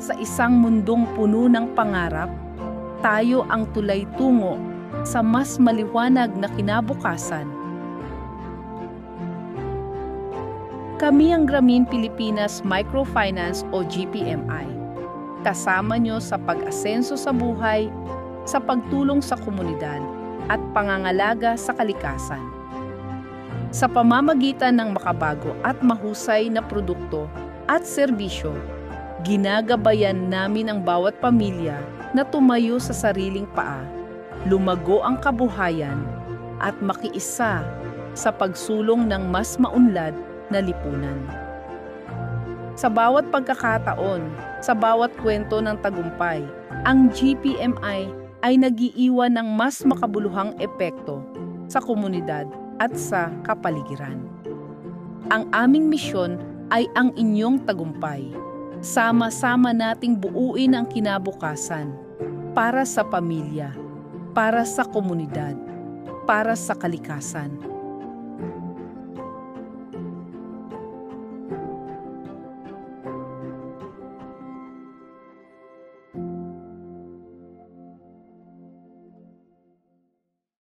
Sa isang mundong puno ng pangarap, tayo ang tulay tungo sa mas maliwanag na kinabukasan. Kami ang Grameen Pilipinas Microfinance o GPMI. Kasama nyo sa pag-asenso sa buhay, sa pagtulong sa komunidad, at pangangalaga sa kalikasan. Sa pamamagitan ng makabago at mahusay na produkto at serbisyo, ginagabayan namin ang bawat pamilya na tumayo sa sariling paa, lumago ang kabuhayan, at makiisa sa pagsulong ng mas maunlad na lipunan. Sa bawat pagkakataon, sa bawat kwento ng tagumpay, ang GPMI ay nag-iiwan ng mas makabuluhang epekto sa komunidad at sa kapaligiran. Ang aming misyon ay ang inyong tagumpay. Sama-sama nating buuin ang kinabukasan para sa pamilya, para sa komunidad, para sa kalikasan.